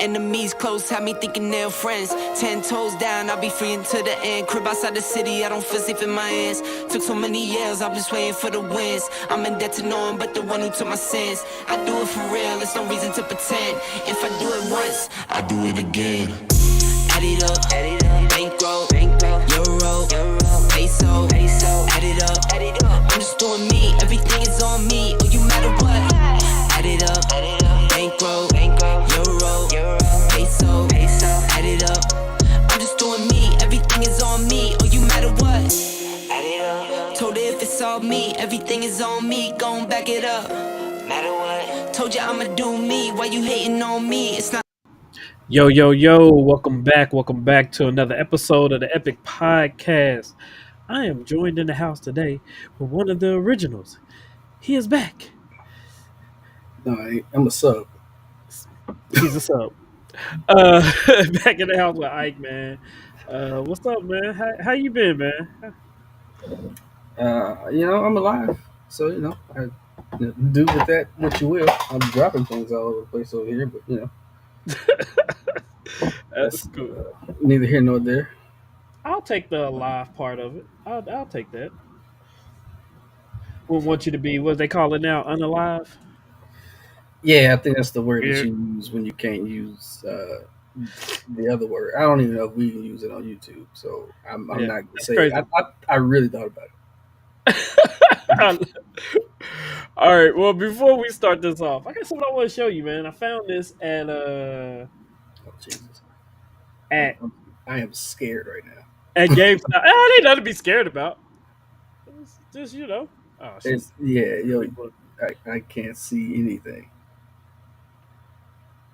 Enemies close, have me thinking they're friends. 10 toes down, I'll be free until the end. Crib outside the city, I don't feel safe in my hands. Took so many years, I'm just waiting for the wins. I'm in debt to no one but the one who took my sins. I do it for real, there's no reason to pretend. If I do it once, I do it again. Add it up, bankroll, euro, peso, add it up. I'm just doing me, everything is on me. Oh, you matter what? Add it up, bankroll, euro, peso, add it up. I'm just doing me, everything is on me. Oh, you matter what? Add it up. Told her if it's all me, everything is on me. Gon' back it up. Matter what? Told you I'ma do me. Why you hating on me? It's not. Yo, yo, yo, welcome back to another episode of the Epic Podcast. I am joined in the house today with one of the originals. He is back. No, I'm a sub. He's a sub. Back in the house with Ike, man. What's up, man? How you been, man? I'm alive. So, do with that what you will. I'm dropping things all over the place over here, but, That's that's cool. neither here nor there. I'll take the live part of it. I'll take that. Wouldn't want you to be, what they call it now, unalive? Yeah, I think that's the word that Weird. you use when you can't use the other word. I don't even know if we can use it on YouTube, so I'm Yeah, not going to that's say it. crazy. I really thought about it. All right. Well, before we start this off, I got something I want to show you, man. I found this Oh, Jesus. I'm, at I'm, I am scared right now. at GameStop. It ain't nothing to be scared about. It's just Oh shit. Yeah, I can't see anything.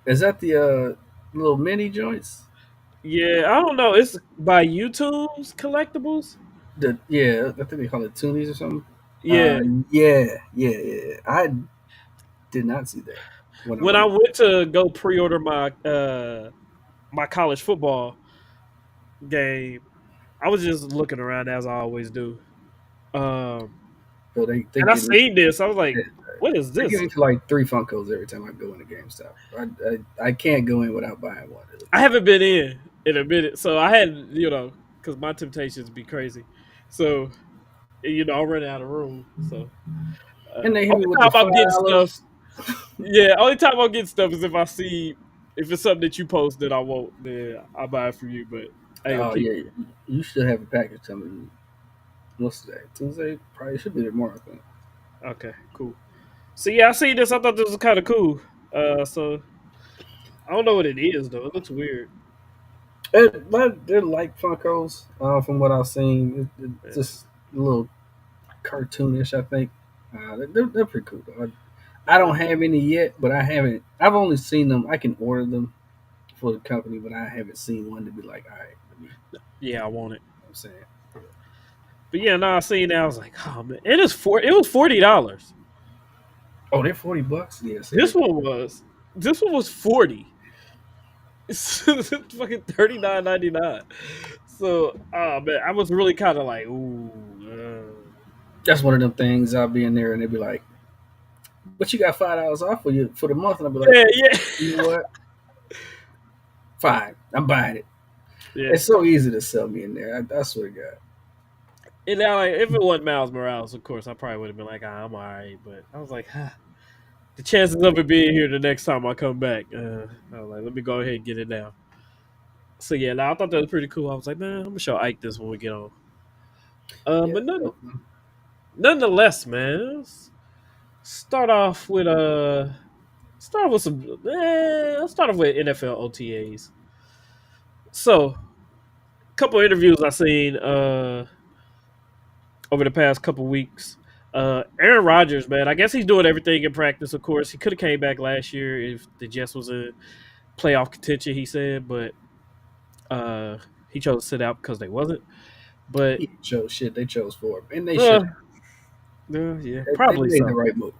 Is that the little mini joints? Yeah, I don't know. It's by YouTube's collectibles. I think they call it Toonies or something. Yeah. Yeah. I did not see that when I When I went. went to go pre-order my college football game, I was just looking around as I always do. Um, So they and I give me seen this. I was like, "What is they give this?" me like 3 Funkos every time I go into GameStop. I can't go in without buying one. I haven't been in a minute, so I had because my temptations be crazy. So I'm running out of room. So And they hit me only with the time I'm getting stuff, $5. yeah, only time I'm getting stuff is if I see if it's something that you post that I won't, then I buy it for you. But I ain't gonna Oh keep. yeah, you should have a package coming. What's today? Tuesday? Probably should be there tomorrow. I think. Okay, cool. So yeah, I see this. I thought this was kind of cool. So I don't know what it is though. It looks weird. They're like Funkos, from what I've seen. It's Yeah. just a little cartoonish, I think. They're pretty cool though. I don't have any yet, but I haven't. I've only seen them. I can order them for the company, but I haven't seen one to be like, all right, let me. Yeah, I want it. I'm saying, But yeah, no, I seen that. I was like, oh man, It was $40. oh, they're $40. Yeah, see, This one was 40. It's fucking 39.99. So, oh man, I was really kind of like, ooh. that's one of them things. I'll be in there and they'll be like, "But you got $5 off for you for the month," and I'll be like, Yeah, yeah, "You know what? Fine, I'm buying it." yeah. It's so easy to sell me in there. I swear to God. And now, like, if it wasn't Miles Morales, of course, I probably would have been like, I'm all right. But I was like, the chances of it being here the next time I come back, I was like, let me go ahead and get it now. So yeah, now I thought that was pretty cool. I was like, man, I'm gonna show Ike this when we get on. Yeah. But nonetheless, man, start off with start with some. Let's start off with NFL OTAs. So, a couple of interviews I seen over the past couple weeks. Aaron Rodgers, man, I guess he's doing everything in practice. Of course, he could have came back last year if the Jets was in playoff contention. He said, but he chose to sit out because they wasn't. But He chose shit. They chose for him, and they uh, should. yeah, They probably made the so. right move.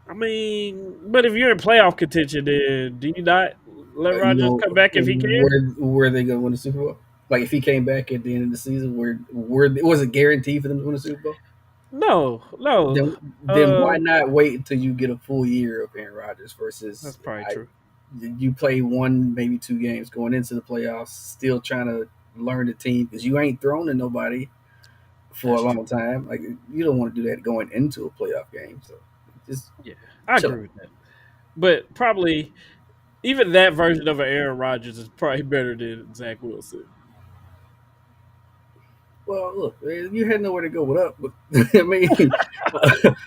I mean, but if you're in playoff contention, then do you not let You Rodgers know come back if he can? where they gonna win the Super Bowl? Like if he came back at the end of the season, where was it guaranteed for them to win the Super Bowl? No, no. Then why not wait until you get a full year of Aaron Rodgers versus That's probably true. you play one, maybe two games going into the playoffs, still trying to learn the team because you ain't thrown to nobody for a That's true. long time. Like you don't want to do that going into a playoff game. So just Yeah, I chill agree out. with that. But probably even that version of an Aaron Rodgers is probably better than Zach Wilson. Well, look, man, you had nowhere to go with up. But, I mean,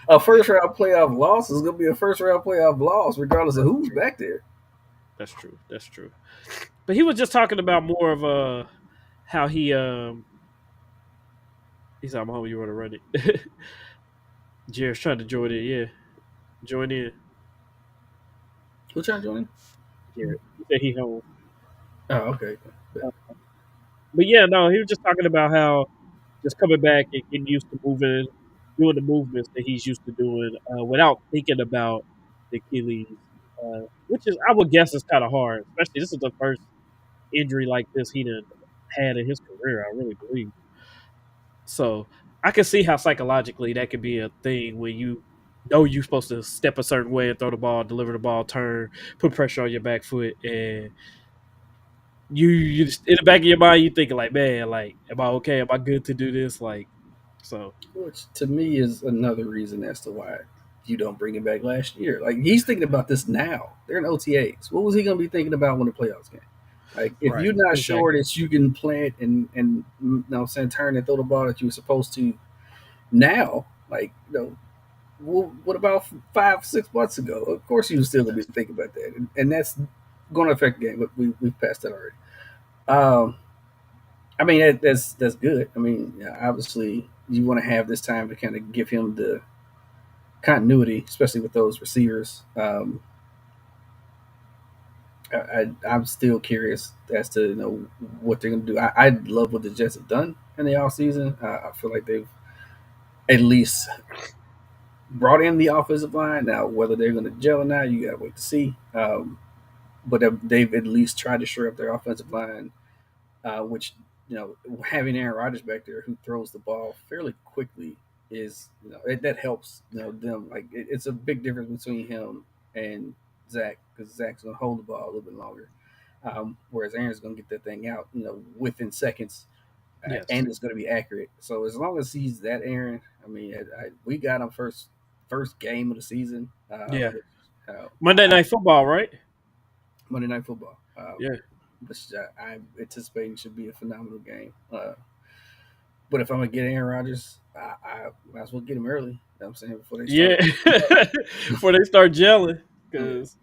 a first round playoff loss is going to be a first round playoff loss, regardless of That's who's true. back there. That's true. That's true. But he was just talking about more of how he's I'm home. You want to run it? Jared's trying to join in. Yeah, join in. Who trying to join? Jared. He said he home. Oh, okay. Uh, But yeah, no, he was just talking about how just coming back and getting used to moving, doing the movements that he's used to doing without thinking about the Achilles, which is I would guess is kind of hard, especially this is the first injury like this he done had in his career. I really believe so. I can see how psychologically that could be a thing when you know you're supposed to step a certain way and throw the ball, deliver the ball, turn, put pressure on your back foot, and you just, in the back of your mind you thinking like, man, like, am I okay? Am I good to do this? Like, so Which to me is another reason as to why you don't bring him back last year. Like he's thinking about this now. They're in OTAs. What was he going to be thinking about when the playoffs came? Like if right, you're not sure exactly. that you can plant and you know, saying turn and throw the ball that you were supposed to now, like what about 5 6 months ago? Of course, you was still gonna be thinking about that, and that's going to affect the game. But we've passed that already. Um, I mean that's good. I mean, yeah, obviously you want to have this time to kind of give him the continuity, especially with those receivers. I'm still curious as to what they're going to do. I love what the Jets have done in the offseason. I feel like they've at least brought in the offensive line. Now, whether they're going to gel or not, you got to wait to see. But they've at least tried to shore up their offensive line, which having Aaron Rodgers back there who throws the ball fairly quickly is that helps them. Like it's a big difference between him and Zach because Zach's going to hold the ball a little bit longer, whereas Aaron's going to get that thing out within seconds. Yes, And it's going to be accurate. So as long as he's that Aaron, I mean, we got him first game of the season, yeah. which Monday Night Football, right? Monday Night Football, Yeah, which I'm anticipating should be a phenomenal game. But if I'm gonna get Aaron Rodgers, I might as well get him early. You know what I'm saying before they yeah. start fucking up. Before they start gelling, Yeah. because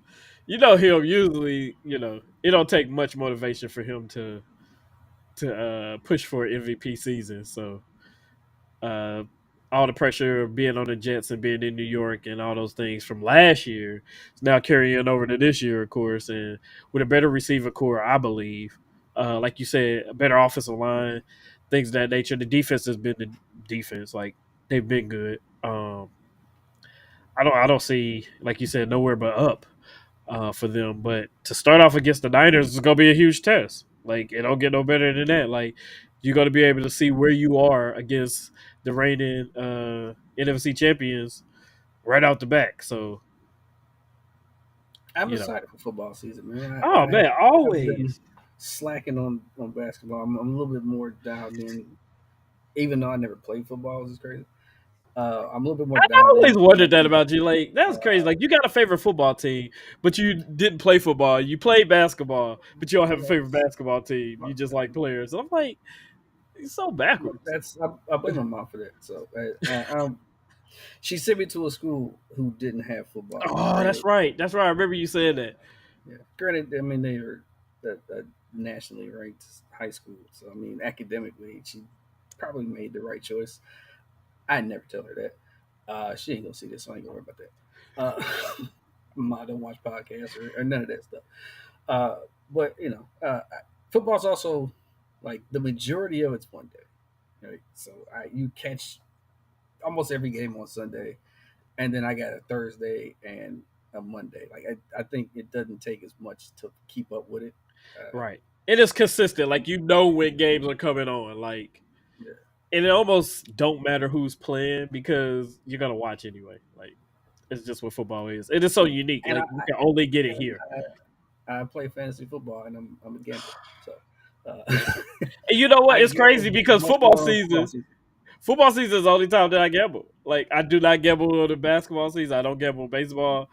you know him. Usually, it don't take much motivation for him to push for an MVP season. So uh, all the pressure of being on the Jets and being in New York and all those things from last year is now carrying over to this year, of course, and with a better receiver core, I believe. Like you said, a better offensive line, things of that nature. The defense has been the defense, like they've been good. I don't see, like you said, nowhere but up for them. But to start off against the Niners is going to be a huge test. Like it don't get no better than that. Like you're going to be able to see where you are against the reigning NFC champions right out the back. So I'm you know, excited for football season, man. oh man, I've been always. slacking on basketball. I'm a little bit more dialed in, even though I never played football, which is crazy. I'm a little bit more I dialed always in. wondered that about you. Like Uh, that's crazy. Like you got a favorite football team, but you didn't play football. You played basketball, but you don't have a favorite that's, basketball team. You just like players. And I'm like, it's so backwards. I blame my mom for that. So she sent me to a school who didn't have football. Oh, that's Granted, right. That's right. I remember you saying that. yeah. Granted, I mean they were a nationally ranked high school, so I mean academically she probably made the right choice. I never tell her that. She ain't gonna see this, so I ain't gonna worry about that. Ma don't watch podcasts or none of that stuff. Uh, but football's also like the majority of it's one day, right? So you catch almost every game on Sunday, and then I got a Thursday and a Monday. Like I think it doesn't take as much to keep up with it. Uh, Right. It is consistent. Like you know when games are coming on. Like yeah. and it almost don't matter who's playing because you're gonna watch anyway. Like it's just what football is. It is so unique. And Like you can only get it here. I play fantasy football, and I'm a gambler. So uh, And you know what? I It's crazy gamble because much more on football season. football season is the only time that I gamble. Like I do not gamble on the basketball season. I don't gamble on baseball,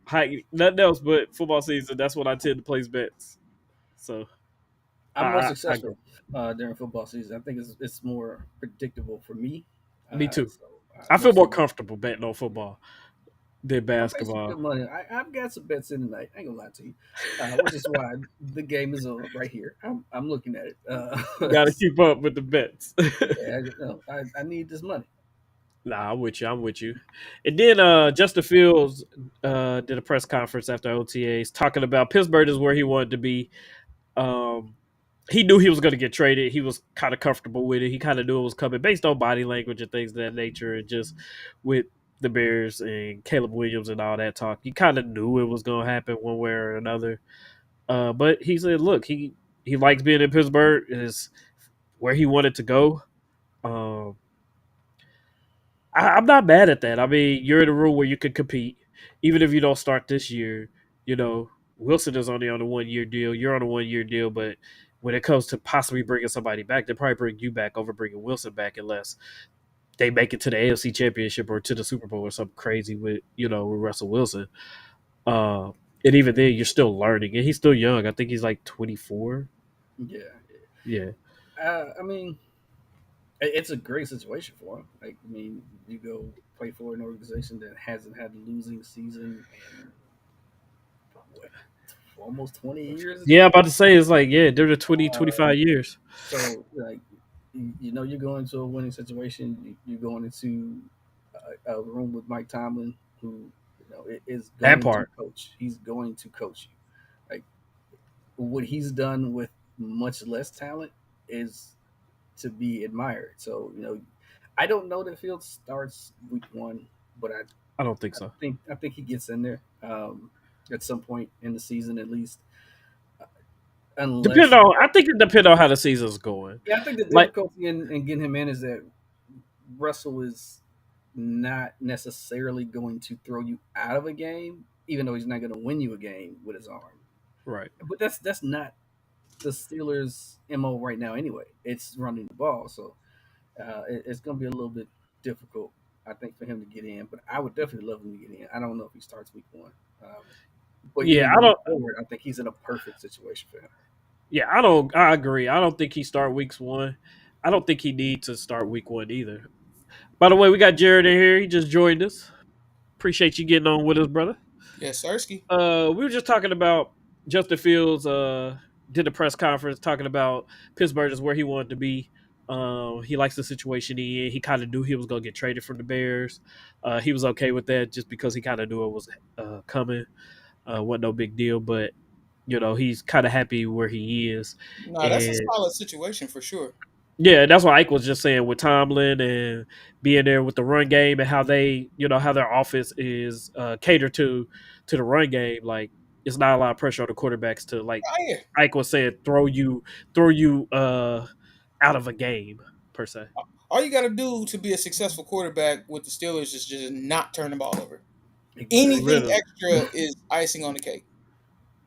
hockey, nothing else. But football season, that's when I tend to place bets. So I'm more I go. successful during football season. I think it's more predictable for me. Me too. So I feel more versus comfortable betting on football than I made some basketball. good money. I've got some bets in tonight. I ain't gonna lie to you, which is why the game is on right here. I'm looking at it. Got to keep up with the bets. Yeah, no, I need this money. Nah, I'm with you. I'm with you. And then Justin Fields did a press conference after OTAs talking about Pittsburgh is where he wanted to be. Um, he knew he was going to get traded. He was kind of comfortable with it. He kind of knew it was coming based on body language and things of that nature, and just with the Bears and Caleb Williams and all that talk. He kind of knew it was going to happen one way or another. But he said, "Look, he likes being in Pittsburgh. Is where he wanted to go." Um, I'm not mad at that. I mean, you're in a room where you can compete, even if you don't start this year. You know, Wilson is only on a 1 year deal. You're on a 1 year deal, but when it comes to possibly bringing somebody back, they probably bring you back over bringing Wilson back, unless they make it to the AFC Championship or to the Super Bowl or something crazy with with Russell Wilson. Uh, and even then, you're still learning, and he's still young. I think he's like 24. Yeah, Yeah, I mean, it's a great situation for him. Like, I mean, you go play for an organization that hasn't had a losing season in what, almost 20 years at yeah. this I'm about to point. say it's like they're the 20, Uh, 25 years. so like, you're going into a winning situation. You're going into a room with Mike Tomlin, who is That going to part, coach. He's going to coach you. Like, what he's done with much less talent is to be admired. So I don't know that Fields starts week one, but I don't think so. I think he gets in there at some point in the season at least. Unless, I think it depends on how the season's going. yeah, I think the Like, difficulty in getting him in is that Russell is not necessarily going to throw you out of a game, even though he's not going to win you a game with his arm. right. But that's not the Steelers' mo right now anyway. It's running the ball, so it's going to be a little bit difficult, I think, for him to get in. But I would definitely love him to get in. I don't know if he starts week one, but Yeah, even I going don't. forward, I think he's in a perfect situation for him. Yeah, I don't. I agree. I don't think he start weeks one. I don't think he needs to start week one either. By the way, we got Jared in here. He just joined us. Appreciate you getting on with us, brother. Yes, Sirski. We were just talking about Justin Fields. Did a press conference talking about Pittsburgh is where he wanted to be. He likes the situation he in. He kind of knew he was going to get traded from the Bears. He was okay with that just because he kind of knew it was coming. Wasn't no big deal, but he's kind of happy where he is. No, that's a And solid situation for sure. yeah, that's what Ike was just saying with Tomlin and being there with the run game and how how their offense is catered to the run game. Like it's not a lot of pressure on the quarterbacks to, like Oh, yeah. Ike was saying, throw you out of a game per se. All you got to do to be a successful quarterback with the Steelers is just not turn the ball over. Exactly. Anything Literally. extra is icing on the cake.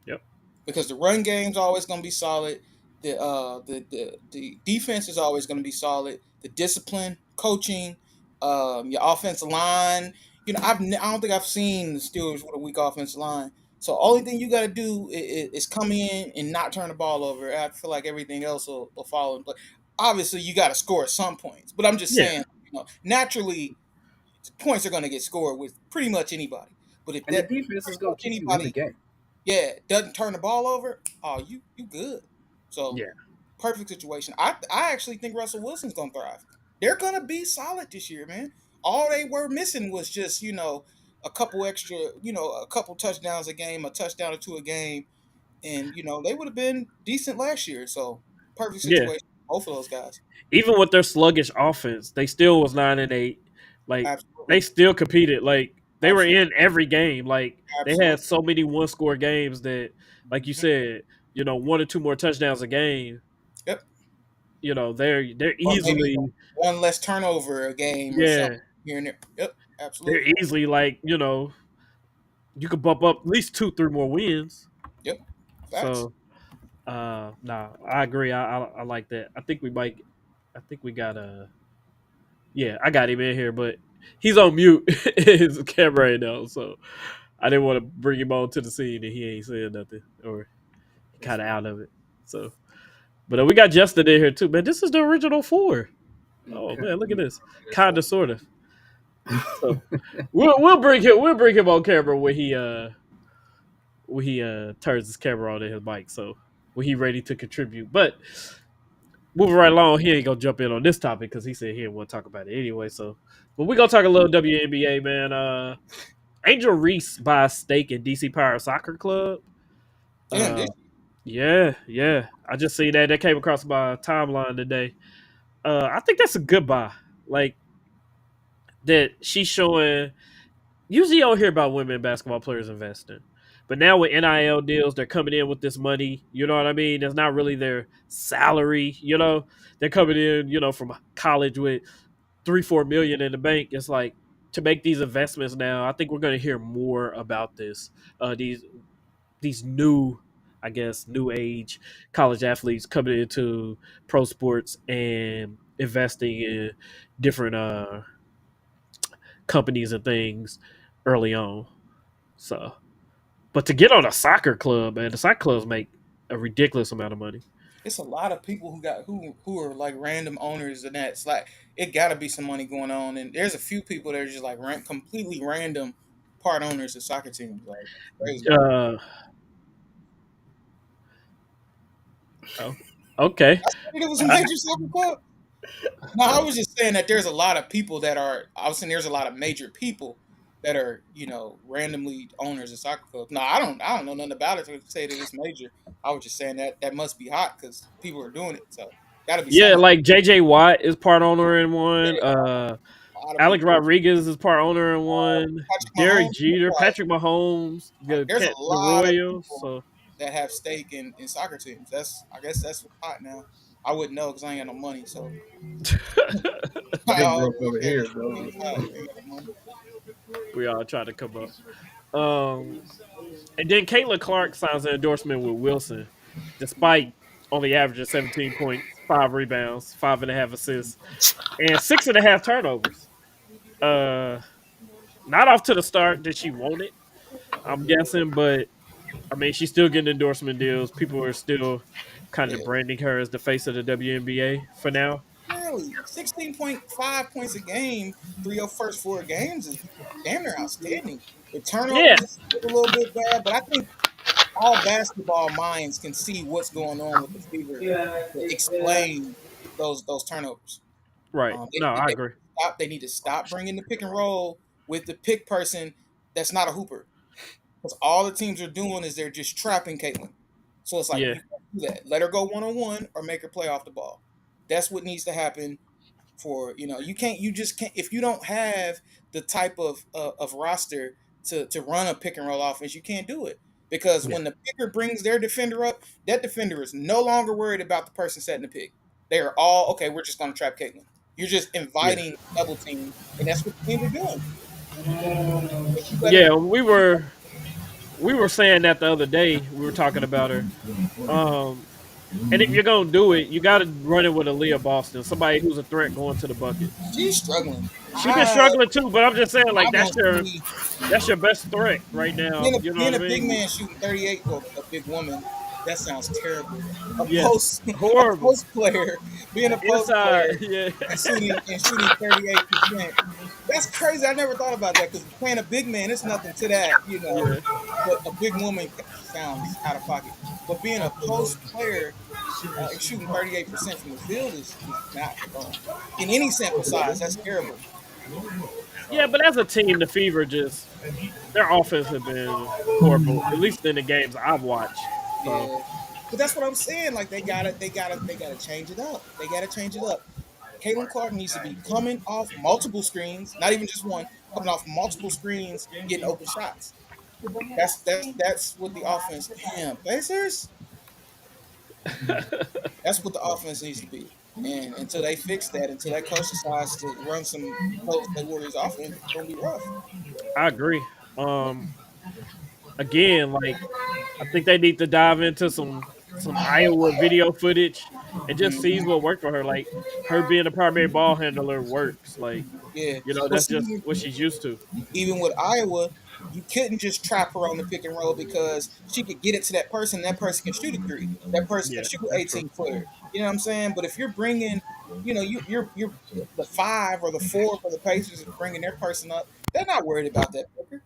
Yep. Because the run game's always going to be solid. The defense is always going to be solid. The discipline, coaching, your offensive line. I don't think I've seen the Steelers with a weak offensive line. So only thing you got to do is come in and not turn the ball over. I feel like everything else will fall in place. Obviously, you got to score some points, but I'm just Yeah. saying, naturally, points are going to get scored with pretty much anybody. But if And the that defense is pretty going much to keep you in the anybody, game. yeah, doesn't turn the ball over, oh, you good. So Yeah. perfect situation. I actually think Russell Wilson's gonna thrive. They're gonna be solid this year, man. All they were missing was just a couple extra, a couple touchdowns a game, a touchdown or two a game, and they would have been decent last year. So perfect Yeah. situation, both of those guys. Even with their sluggish offense, they still was 9-8. Like they Absolutely, still competed. Like they were absolutely, in every game. Like they had absolutely. so many one score games that, like you Hmm. said, one or two more touchdowns a game. Yep. They're Or maybe easily, one less turnover a game or yeah, something here and there. Yep. they're Absolutely. easily, like, you could bump up at least 2, 3 more wins. Yep. Facts. So nah, I agree. I like that. I think we might. I think we got a. Yeah, I got him in here, but he's on mute. His camera ain't on, so I didn't want to bring him on to the scene and he ain't saying nothing or he That's kind of fine. out of it. So, but we got Justin in here too, man. This is the original four. Oh Okay, man, look let at me this. copy this Kind up. of, sort of. So we'll bring him on camera when he turns his camera on in his mic. So when he ready to contribute, but moving right along, he ain't gonna jump in on this topic because he said he didn't want to talk about it anyway. So, but we gonna talk a little WNBA, man. Angel Reese buys stake in DC Power Soccer Club. Damn, Uh, this yeah, yeah. I just seen that. That came across my timeline today. I think that's a good buy. Like that, she's showing. Usually, you don't hear about women basketball players investing, but now with NIL deals, they're coming in with this money. You know what I mean? It's not really their salary. You know, they're coming in. You know, from college with 3-4 million in the bank. It's like to make these investments now. I think we're going to hear more about this. These new, I guess, new age college athletes coming into pro sports and investing in different companies and things early on. So, but to get on a soccer club, man, the soccer clubs make a ridiculous amount of money. it's a lot of people who are like random owners, and that's like it got to be some money going on. And there's a few people that are just like completely random part owners of soccer teams. Like crazy. Uh, oh, okay. I said it was a major soccer club. No, I was just saying that there's a lot of people that are. I was saying there's a lot of major people that are randomly owners of soccer clubs. No, I don't know nothing about it to say that it's major. I was just saying that that must be hot because people are doing it. So got to be Yeah, something. like JJ Watt is part owner in Yeah, one. a lot of Alex people. Rodriguez is part owner in one. Patrick Derek Mahomes. Jeter, Patrick Mahomes, There's a the lot of Royals. people So that have stake in soccer teams. I guess that's what's hot now. I wouldn't know because I ain't got no money. So They I broke over okay, here, it though. was hot. I ain't got no money. we all try to come up. And then Caitlin Clark signs an endorsement with Wilson, despite only averaging 17 points, 5 rebounds, 5.5 assists, and 6.5 turnovers. Uh, Not off to the start that she wanted, I'm guessing, but I mean, she's still getting endorsement deals. People are still kind of Yeah. branding her as the face of the WNBA for now. Really, 16.5 points a game through your first four games is damn near outstanding. The Yeah, turnovers is a little bit bad, but I think all basketball minds can see what's going on with the Fever to explain those turnovers. right. No, I They agree. stop. They need to stop bringing the pick and roll with the pick person that's not a hooper. Because all the teams are doing is they're just trapping Caitlin. So it's like Yeah, you can't do that. Let her go 1-on-1 or make her play off the ball. That's what needs to happen for you just can't if you don't have the type of roster to run a pick and roll offense, you can't do it. Because yeah, when the picker brings their defender up, that defender is no longer worried about the person setting the pick. They are all okay, we're just gonna trap Caitlin. You're just yeah, inviting double team, and that's what the teams are doing. If you let yeah. her We were saying that the other day. We were talking about her. Um, and if you're gonna do it, you got to run it with Aaliyah Boston, somebody who's a threat going to the bucket. she's struggling. She's been struggling too, but I'm just saying, I like don't see that's your best threat right now. You know being what I a big mean? man shooting 38, well, a big woman, that sounds terrible. A Yeah, post a horrible. post player, being a post Inside, player yeah, and shooting 38%. That's crazy. I never thought about that because playing a big man, it's nothing to that. yeah, But a big woman sounds out of pocket. But being a post player and shooting 38% from the field is not in any sample size. That's terrible. yeah. So But as a team, the Fever just their offense has been horrible, at least in the games I've watched. So yeah. But that's what I'm saying. Like they gotta change it up. They gotta change it up. Caitlin Clark needs to be coming off multiple screens, not even just one, coming off multiple screens, getting open shots. That's what the offense. Damn, Pacers. That's what the offense needs to be. And until they fix that, until that coach decides to run some Golden State Warriors offense, it's gonna be rough. I agree. Um, again, like I think they need to dive into some Iowa video footage and just see Mhm. what worked for her. Like her being a primary ball handler works. Like Yeah. But that's just see, what she's used to. even with Iowa, you couldn't just trap her on the pick and roll because she could get it to that person. That person can shoot a three. That person can Yeah, shoot an that's true. 18 footer. You know what I'm saying? But if you're bringing, you're the five or the four for the Pacers is bringing their person up. They're not worried about that picker.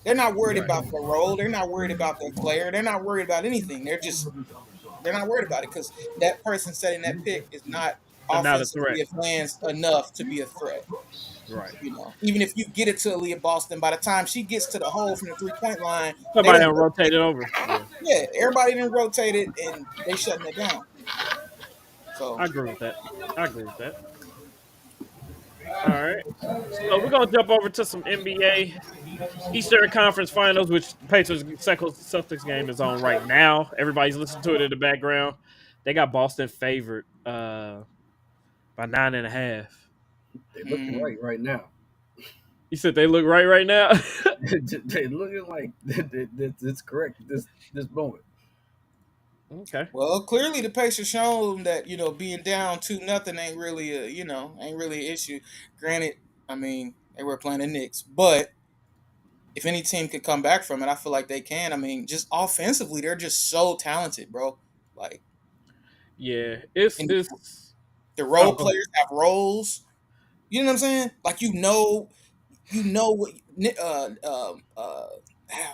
They're not worried Right. about their role. They're not worried about their player. They're not worried about anything. They're not worried about it because that person setting that pick is not Not a threat. offensively advanced enough to be a threat. Right. Even if you get it to Aaliyah Boston, by the time she gets to the hole from the 3 point line, they Somebody done done rotated over. Yeah, yeah, everybody done rotated and they shutting it down. So I agree with that. I agree with that. All right. So we're gonna jump over to some NBA Eastern Conference Finals, which Pacers Celtics game is on right now. Everybody's listening to it in the background. They got Boston favored by 9.5. They looking mm, right now. You said they look right now. They looking like it's correct this moment. Okay. well, clearly the Pacers shown that being down 2-0 ain't really ain't really an issue. Granted, I mean they were playing the Knicks, but if any team could come back from it, I feel like they can. I mean, just offensively, they're just so talented, bro. Like, Yeah. It's and it's. the Oh, role go ahead. players have roles. You know what I'm saying? Like what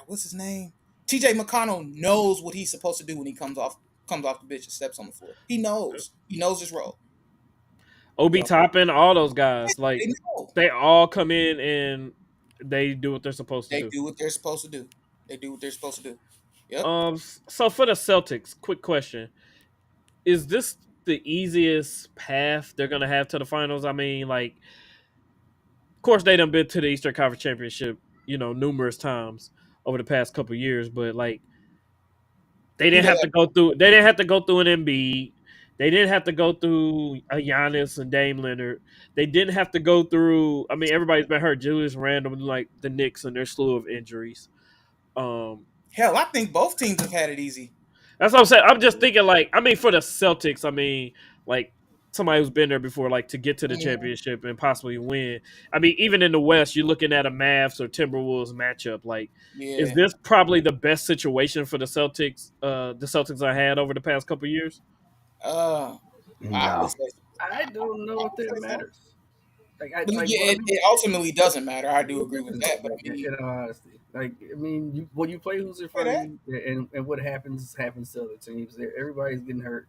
what's his name? TJ McConnell knows what he's supposed to do when he comes off the bench and steps on the floor. He knows. He knows his role. Obi Yep. Toppin, all those guys, They like know. they all come in and they do what they're supposed to They do. do what they're supposed to do. They do what they're supposed to do. Yep. So for the Celtics, quick question: is this the easiest path they're gonna have to the finals? I mean, like, of course they done been to the Eastern Conference Championship, numerous times over the past couple years, but like they Who didn't they have to have? go through. They didn't have to go through an Embiid. They didn't have to go through a Giannis and Dame Leonard. They didn't have to go through. I mean, everybody's been hurt. Julius Randle, like the Knicks, and their slew of injuries. Um, Hell, I think both teams have had it easy. that's what I'm saying. I'm just thinking, like, I mean, for the Celtics, I mean, like somebody who's been there before, like to get to the Mhm. championship and possibly win. I mean, even in the West, you're looking at a Mavs or Timberwolves matchup. Like, is Yeah. this probably the best situation for the Celtics? The Celtics I had over the past couple years. Uh, I would No, say, I don't know I if would that say so. matters. Like I But like yeah, well, I it, mean, it ultimately doesn't matter. I do it agree with doesn't. that. But I Like mean, in all honesty, like I mean, when you play who's in say front of that. you, and what happens to other teams. Everybody's getting hurt.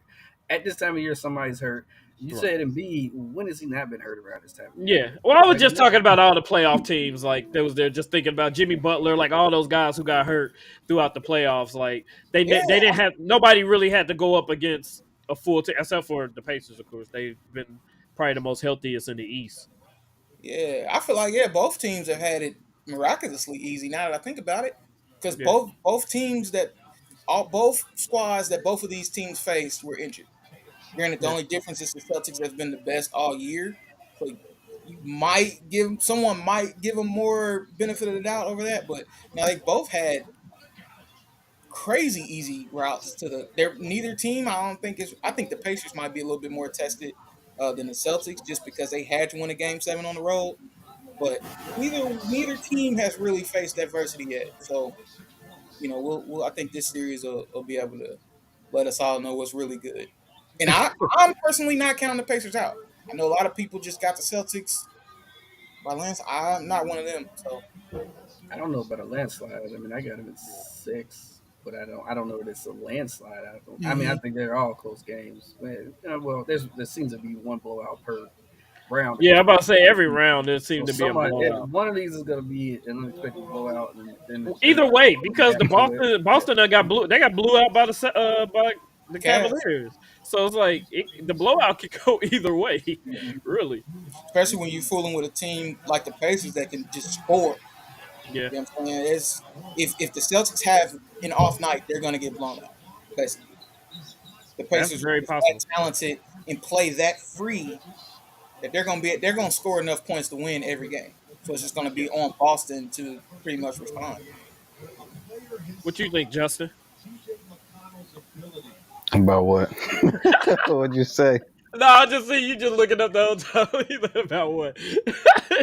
At this time of year, somebody's hurt. You Right. said Embiid. When has he not been hurt around this time of year? Yeah. Well, I was Like just talking about all the playoff teams. Like, there was there just thinking about Jimmy Butler, like all those guys who got hurt throughout the playoffs. Like, Yeah, they didn't have nobody really had to go up against a full team except for the Pacers, of course. They've been probably the most healthiest in the East. yeah. I feel like both teams have had it miraculously easy. Now that I think about it, because Yeah. both teams that all both squads that both of these teams faced were injured. Granted, the Yeah. only difference is the Celtics have been the best all year, so someone might give them more benefit of the doubt over that. But now they both had crazy easy routes to the. They're neither team. I don't think is. I think the Pacers might be a little bit more tested than the Celtics just because they had to win a game 7 on the road. But neither team has really faced adversity yet. So I think this series will be able to let us all know what's really good. And I'm personally not counting the Pacers out. I know a lot of people just got the Celtics by Lance. I'm not one of them. So I don't know about a landslide. I mean, I got him at 6, but I don't know that it's a landslide. I mean, I hmm think they're all close games. Well, there seems to be one blowout per round of Yeah, I'm games. about to say every round there So seemed to be a somebody, blowout. one of these is going to be an unexpected blowout, and then Either way, something because the happen to it. Yeah, Boston done got blew. They got blew out by by the Cavs, Cavaliers. So it's like the blowout could go either way, mhm, really. especially when you're fooling with a team like the Pacers that can just score. Yeah, You know what I'm saying? If the Celtics have an off night, they're going to get blown out. Because the that's Pacers are very just that possible. talented and play that free that they're going to score enough points to win every game. So it's just going to Yeah, be on Boston to pretty much respond. What you think, Justin? About what? What'd you say? No, I just see you just looking up the whole time. About what?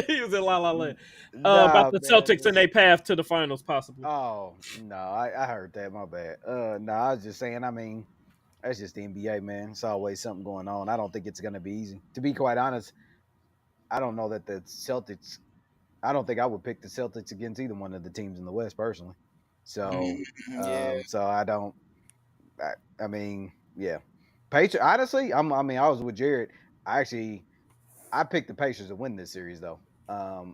He was in La La Land. About Nah, the man. Celtics and their path to the finals, possibly. Oh no, I heard that. My bad. No, I was just saying. I mean, that's just the NBA, man. It's always something going on. I don't think it's gonna be easy. To be quite honest, I don't know that the Celtics. I don't think I would pick the Celtics against either one of the teams in the West personally. So, Yeah, so I don't. I mean, yeah. Pacers. Honestly, I mean, I was with Jared. I actually I picked the Pacers to win this series though.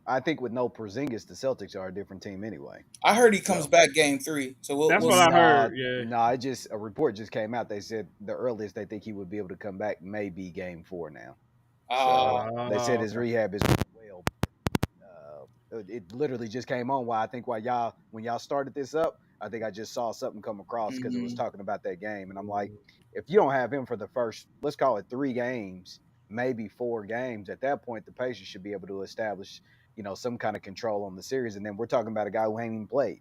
I think with no Porzingis, the Celtics are a different team anyway. I heard he comes So back game three, so we'll That's we'll what I see. heard. no, Yeah. no, it just a report just came out. They said the earliest they think he would be able to come back may be game 4 now. So they said his Okay. rehab is well. It literally just came on while I think while y'all when y'all started this up, I think I just saw something come across because it was Mhm. talking about that game, and I'm like, if you don't have him for the first, let's call it 3 games, maybe 4 games, at that point the Pacers should be able to establish, some kind of control on the series, and then we're talking about a guy who ain't even played.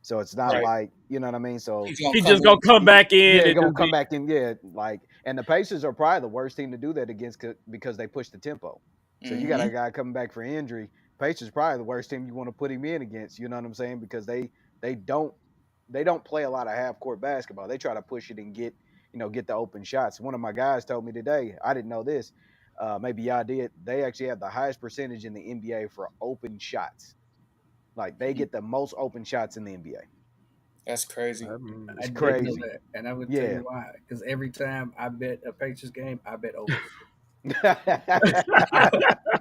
So it's not Right, like, you know what I mean? So he's gonna He come just gonna come in. back in yeah, and gonna just come be back in. Yeah, like, and the Pacers are probably the worst team to do that against because they push the tempo. So you got a Hmm. guy coming back for injury. Pacers probably the worst team you want to put him in against. You know what I'm saying? Because they don't they don't play a lot of half court basketball. They try to push it and get the open shots. One of my guys told me today. I didn't know this. Maybe y'all did. They actually have the highest percentage in the NBA for open shots. Like they get the most open shots in the NBA. That's crazy. I It's did know crazy. that, and I would tell Yeah. you why. Because every time I bet a Patriots game, I bet overs. I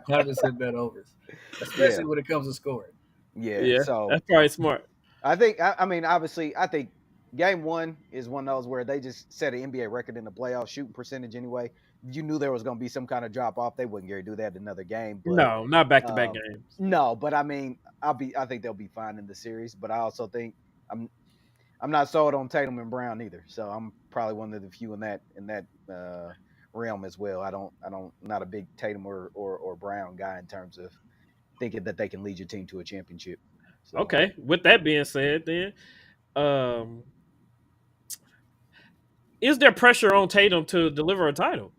100% bet overs, Yeah, especially when it comes to scoring. yeah. yeah. So That's probably smart. I mean, obviously, I think game one is one of those where they just set an NBA record in the playoff shooting percentage anyway. You knew there was going to be some kind of drop off. They wouldn't get to do that in another game, but No, not back to back um, games. no. But I mean, I think they'll be fine in the series. But I also think I'm I'm not sold on Tatum and Brown either. So I'm probably one of the few in that realm as well. I don't not a big Tatum or Brown guy in terms of thinking that they can lead your team to a championship. So Okay. With that being said, then, um, is there pressure on Tatum to deliver a title?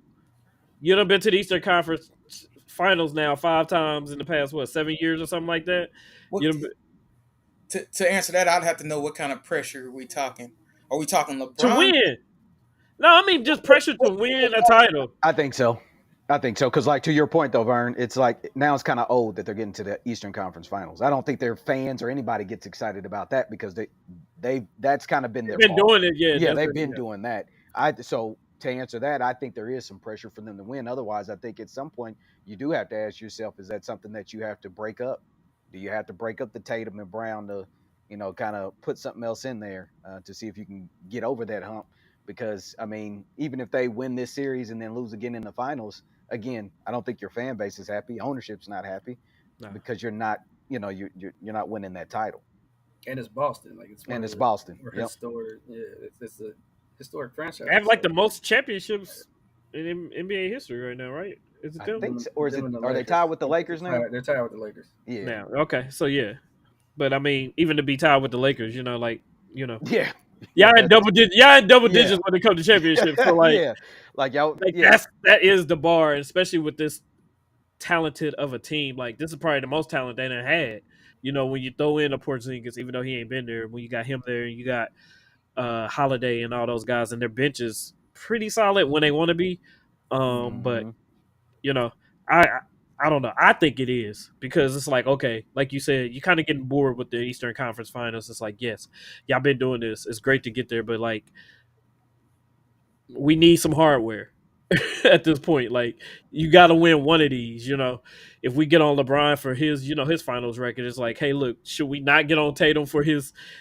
You done been to the Eastern Conference Finals now 5 times in the past 7 years or something like that. You What done been, to answer that, I'd have to know what kind of pressure are we talking. Are we talking to LeBron? win. No, I mean just pressure to win a title. I think so. I think so because, like, to your point though, Vern, it's like now it's kind of old that they're getting to the Eastern Conference Finals. I don't think their fans or anybody gets excited about that because they that's kind of been They've their been bar. doing it. Yeah, Yeah, that's they've been, been yeah. doing that. I so to answer that, I think there is some pressure for them to win. Otherwise, I think at some point you do have to ask yourself: is that something that you have to break up? Do you have to break up the Tatum and Brown to, kind of put something else in there to see if you can get over that hump? Because I mean, even if they win this series and then lose again in the finals, again, I don't think your fan base is happy. Ownership's not happy No. because you're not, you're not winning that title. And it's Boston. Like it's one And of it's the Boston. more Yep. historic. Yeah, it's a historic They have franchise. like the So most championships in NBA history right now, right? Is it I them? think so. Or is them it? and the Are they tied Lakers. with the Lakers now? They're tied with the Lakers. Yeah. Now, okay, so yeah, but I mean, even to be tied with the Lakers, like you know, Yeah. y'all Yeah. in That's y'all in double yeah. digits when it comes to championships. So Yeah. Like y'all. like Yeah. that is the bar, especially with this talented of a team. Like this is probably the most talent they done had. When you throw in a Porzingis, even though he ain't been there, when you got him there, and you got Holiday and all those guys, and their bench is pretty solid when they want to be. But Hmm. you know, I I I don't know. I think it is because it's like okay, like you said, you kind of getting bored with the Eastern Conference Finals. It's like yes, y'all been doing this. It's great to get there, but like we need some hardware at this point. Like you got to win one of these. If we get on LeBron for his finals record, it's like, hey, look, should we not get on Tatum for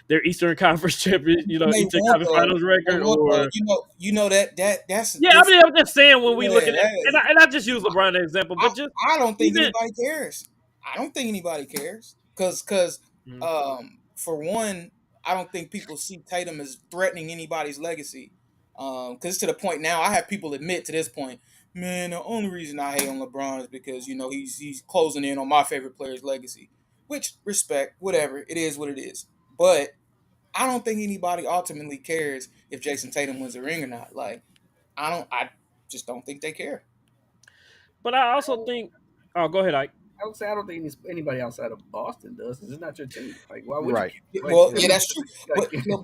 their Eastern Conference champion, They Eastern want Conference though. Finals They record, want though. or That's yeah, I it's mean, I'm just saying when we looking at, yeah. and I just use LeBron as an example, I, but just I don't think even anybody cares. I don't think anybody cares because mm, for one, I don't think people see Tatum as threatening anybody's legacy. Because to the point now, I have people admit to this point, man, the only reason I hate on LeBron is because he's closing in on my favorite player's legacy. Which respect, whatever it is, what it is. But I don't think anybody ultimately cares if Jason Tatum wins a ring or not. Like, I just don't think they care. But I also think. Oh, go ahead, Ike. I would say I don't think anybody outside of Boston does. It's not your team. Like, why would you Right. care? Yeah, Like, well, I Yeah. yeah, mean, that's true.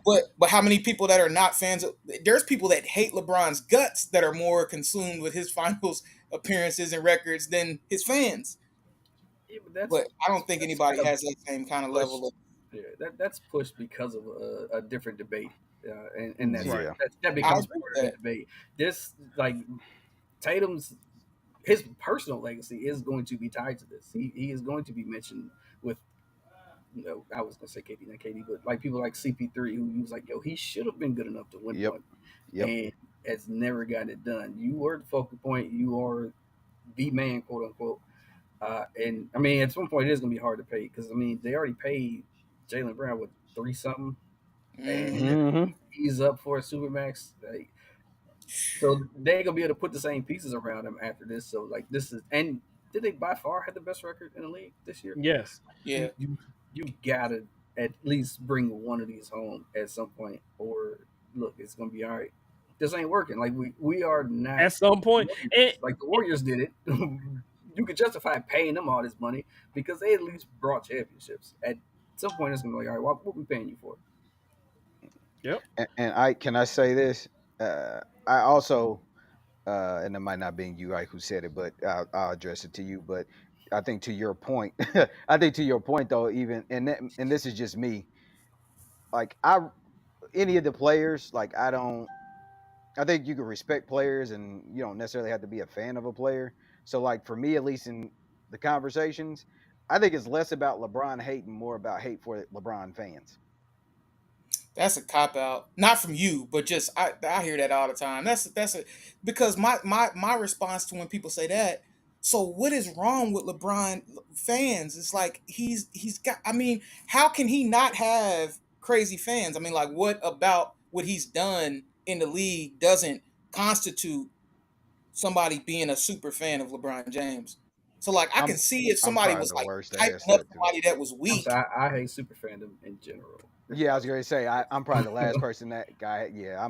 like, But how many people that are not fans of? There's people that hate LeBron's guts that are more consumed with his finals appearances and records than his fans. yeah, but that's But I don't think that's anybody kind of has that same kind of pushed. level of. Yeah, that's pushed because of a different debate, and that's Right. Yeah. that I becomes agree part with of the that. debate. This like Tatum's his personal legacy is going to be tied to this. He is going to be mentioned with, I was gonna say KD, not KD, but like people like CP3, who he was like, yo, he should have been good enough to win Yep. one, Yep. and has never gotten it done. You were the focal point. You are the man, quote unquote. And I mean, at some point, it is gonna be hard to pay because I mean, they already paid Jalen Brown with three something, and Hmm. Hmm. he's up for a supermax. Like, so they ain't gonna be able to put the same pieces around him after this. So like, this is and did they by far have the best record in the league this year? Yes. Yeah, You gotta at least bring one of these home at some point, or look, it's gonna be all right. This ain't working. Like we are not At some point, and, Warriors. Like the Warriors did it. You could justify paying them all this money because they at least brought championships. At some point, it's gonna be like, all right, what we paying you for? yep. And I can I say this? I also, and it might not be you, Ike, who said it, but I'll address it to you. But I think to your point, I think to your point though, even and this is just me. Like any of the players, like I don't. I think you can respect players, and you don't necessarily have to be a fan of a player. So, like for me, at least in the conversations, I think it's less about LeBron hate and more about hate for LeBron fans. that's a cop out. Not from you, but just I hear that all the time. That's a because my response to when people say that. So what is wrong with LeBron fans? It's like he's got. I mean, how can he not have crazy fans? I mean, like what about what he's done in the league doesn't constitute somebody being a super fan of LeBron James? So like I I'm can see if I'm somebody probably was the like worst to ask hyping up that to. somebody that was I'm weak. sorry, I hate super fandom in general. Yeah, I was going to say I'm probably the last person that guy. Yeah,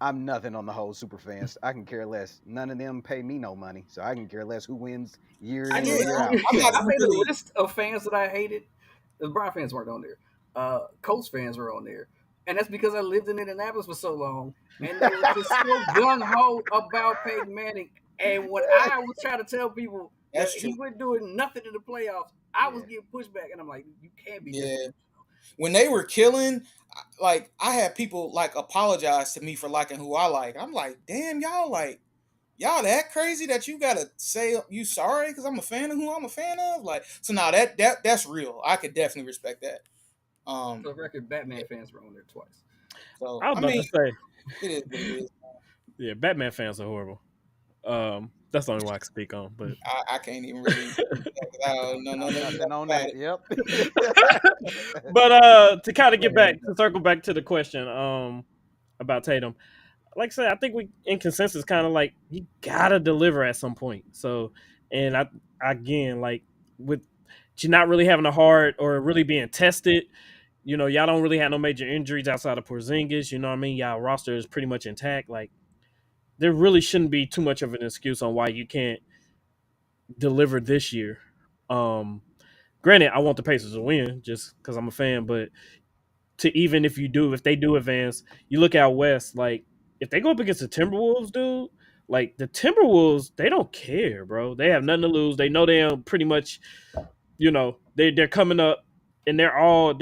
I'm nothing on the whole super fans. I can care less. None of them pay me no money, so I can care less who wins year I in Yeah, and year out. I'm not I So made a really. list of fans that I hated. The Brown fans weren't on there. Colts fans were on there, and that's because I lived in Indianapolis for so long, and they were just so gung ho about Peyton Manning. And when I was trying to tell people that That's true. he wasn't doing nothing in the playoffs, I was yeah, getting pushback, and I'm like, you can't be this Yeah. delusional. When they were killing, like I had people like apologize to me for liking who I like. I'm like, damn, y'all like y'all that crazy that you gotta say you sorry because I'm a fan of who I'm a fan of. Like, so now that's real. I could definitely respect that. For the record, Yeah, Batman fans were on there twice. so I was I about mean, to say, it is what it is. yeah, Batman fans are horrible. That's the only one I can speak on. But I can't even really. No, nothing on about that. it. Yep. to kind of Go get ahead. back to circle back to the question about Tatum, like I said, I think we in consensus kind of like you gotta deliver at some point. So, and I again like with you not really having a heart or really being tested. Y'all don't really have no major injuries outside of Porzingis. You know what I mean? Y'all roster is pretty much intact. Like there really shouldn't be too much of an excuse on why you can't deliver this year. Um, Granted, I want the Pacers to win just because I'm a fan, but to even if they do advance, you look out west, like if they go up against the Timberwolves, dude, like the Timberwolves, they don't care, bro. They have nothing to lose. They know they're pretty much, they're coming up and they're all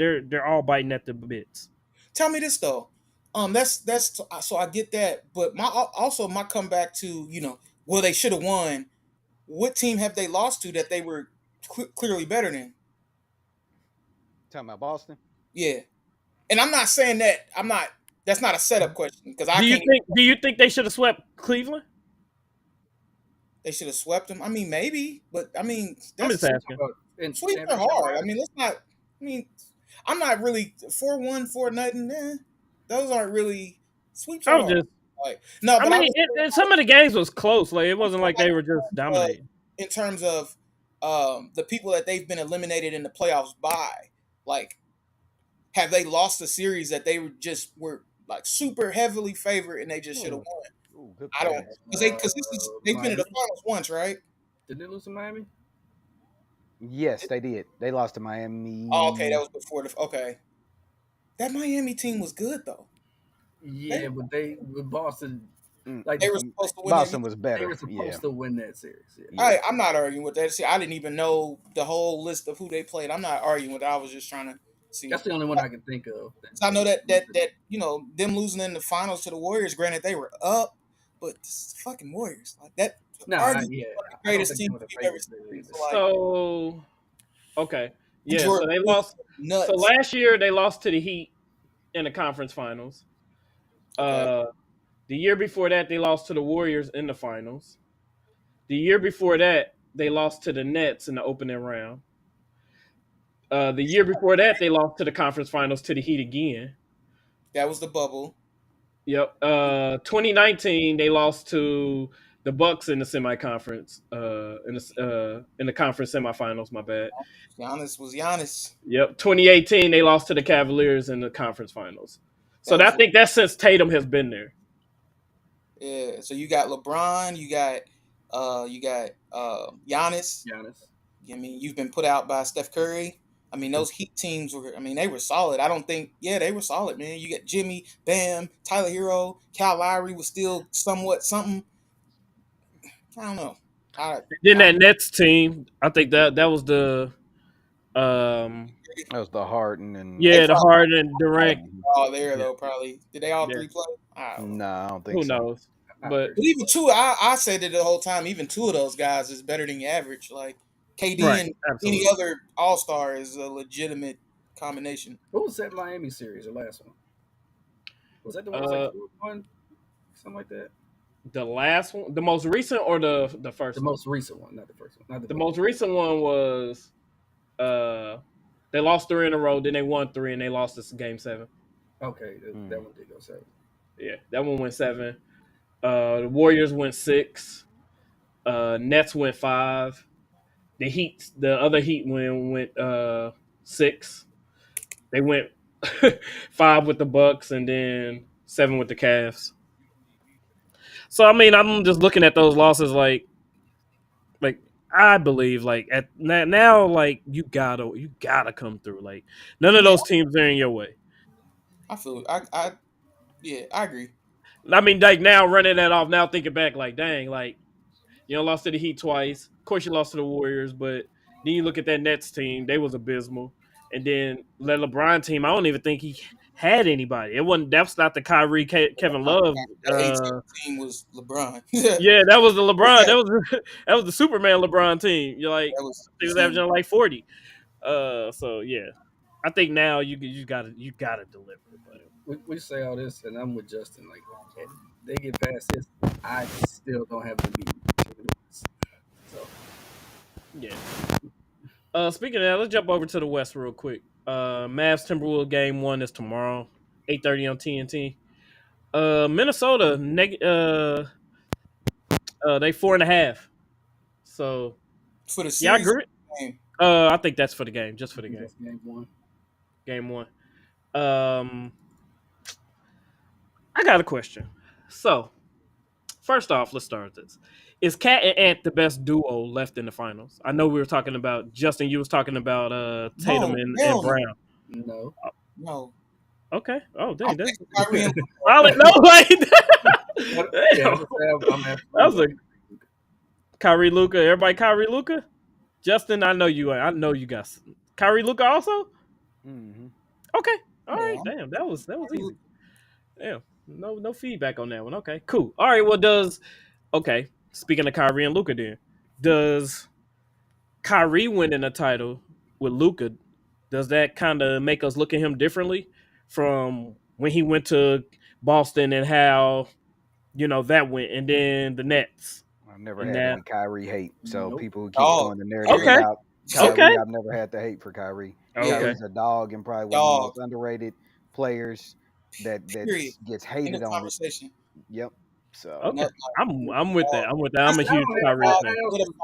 biting at the bits. Tell me this though. That's so I get that, but my comeback to well they should have won. What team have they lost to that they were clearly better than? Talking about Boston. Yeah, and I'm not saying that I'm not. That's not a setup question because I Do you can't. think do you think they should have swept Cleveland? They should have swept them. I mean, maybe, but I mean I'm just that's asking. In sweeps are championship hard. I round, mean, let's not. I mean, I'm not really 4-1 4-0. Those aren't really sweeps I are was hard. just Like no, I but I mean was some of the games was close. Like it wasn't like like they were just uh, dominating. in terms of the people that they've been eliminated in the playoffs by. Like, have they lost a series that they were like super heavily favored and they just should have Hmm. won? Ooh, good I don't point. because this is they've been in Miami. the finals once, right? Did they lose to Miami? Yes, they did. They lost to Oh, okay, that Miami. was before the okay. That Miami team was good though. They Yeah, but they with Boston, Mm, like they were supposed to win that. Boston was they were better. Yeah, supposed to win that series. Yeah. yeah. I'm not arguing with that. See, I didn't even know the whole list of who they played. I'm not arguing with that. I was just trying to That's see. the only one I can think of. I know that them losing in the finals to the Warriors. Granted, they were up, but this is the fucking Warriors like that. No, Arguably yeah, one of the I don't greatest think they teams were the we've ever favorites there seen. either. So like, So okay, and yeah. So Jordan they Poole lost. was So nuts. last year they lost to the Heat in the conference finals. Okay, Uh, the year before that they lost to the Warriors in the finals. The year before that they lost to the Nets in the opening round. The year before that they lost to the conference finals to the Heat again. that was the bubble. Yep. 2019 they lost to the Bucks in the semi-conference. In the conference semifinals. My bad. Giannis was Giannis. Yep. 2018 they lost to the Cavaliers in the conference finals. So That was I think that's since Tatum has been there. yeah. So you got LeBron, you got Giannis. Giannis. I mean, you've been put out by Steph Curry. I mean, those Heat teams were. I mean, they were solid. I don't think. Yeah, they were solid, man. You got Jimmy, Bam, Tyler Hero, Cal Lowry was still somewhat something. I don't know. I, Then I that Nets team, I think that was the um That was the Harden and they yeah, the probably Harden and Durant. all there Yeah, though. Probably did they all yeah. three play? I don't know. nah, I don't think Who so. knows? I But think But even two, I said it the whole time. Even two of those guys is better than your average. Like KD right, and any absolutely. other All Star is a legitimate combination. what was that Miami series, the last one? Was that the one that was like Uh 4-1? Something like that? the last one, the most recent or the The first one? most recent one, not the first one. Not the The bubble. most recent one was uh they lost three in a row, then they won three and they lost this game seven. Okay, that Mm. one did go 7. Yeah, that one went seven. The Warriors went six. Nets went five. The other Heat went six. They went five with the Bucks and then seven with the Cavs. So I mean, I'm just looking at those losses like I believe like at now like you gotta come through. Like none of Yeah, those teams are in your way. I feel. Yeah, I agree. I mean, like now running that off, now thinking back, like dang, like lost to the Heat twice. Of course, you lost to the Warriors, but then you look at that Nets team; they was abysmal. And then the LeBron team, I don't even think he had anybody. It wasn't. That's not the Kyrie, Kevin Love. That 18 team was LeBron. that Yeah, that was the LeBron. That was that was the Superman LeBron team. You're like was he was insane. averaging like 40. So yeah, I think now you gotta deliver. But We say all this, and I'm with Justin. Like, they get past this, I still don't have them beaten. So, yeah. Speaking of that, let's jump over to the West real quick. Mavs Timberwolves game one is tomorrow, 8:30 on TNT. Minnesota they 4.5. So For the yeah, I series agree. game, I think that's for the game, just I for the think game, that's game 1. game one. Um, I got a question. So first off, let's start with this. Is Cat and Ant the best duo left in the finals? I know we were talking about Justin. You was talking about Tatum no, and hell no, Brown. No. no. Okay. Oh I'm dang, that's taking Kyrie and solid. No way. Yeah, Damn. I'm That was absolutely a going. Kyrie Luca. Everybody Kyrie Luca. Justin, I know you. I know you got Kyrie Luca also. Hmm. Okay. All yeah, right. Damn. That was I'm, easy. Damn. No feedback on that one. Okay. Cool. All right. Well, okay. Speaking of Kyrie and Luca, then does Kyrie winning a title with Luca? Does that kind of make us look at him differently from when he went to Boston and how that went, and then the Nets I've never and had that? any Kyrie hate. So Nope. people who keep dog. throwing the narrative Period. Okay. about Okay. Kyrie, I've never had the hate for Kyrie. Yeah, Okay. Kyrie's a dog and probably one of the dog. most underrated players that Period. gets In the hated on it. conversation. Yep. So Okay, Nothing I'm like I'm with that. dog. I'm with that. I'm He's a I huge don't have, Kyrie a I, fan.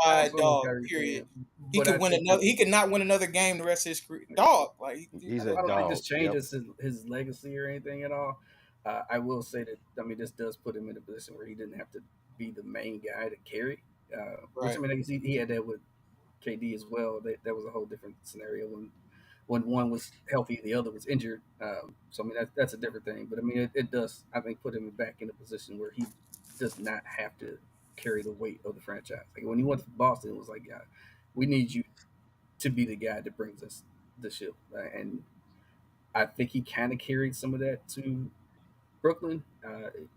I solidified also am a dog. Kyrie fan, Period. He but I could win think another. He could not win another game the rest of his career. Dog. Like he's a I don't think dog. this Yep. changes his legacy or anything at all. I will say that I mean this does put him in a position where he didn't have to be the main guy to carry. Which I right. mean, I guess he had that with KD as well. That was a whole different scenario when one was healthy and the other was injured. So I mean that's a different thing. But I mean it does I think put him back in a position where he does not have to carry the weight of the franchise. Like when he went to Boston, it was like, yeah, we need you to be the guy that brings us the ship. And I think he kind of carried some of that to Brooklyn,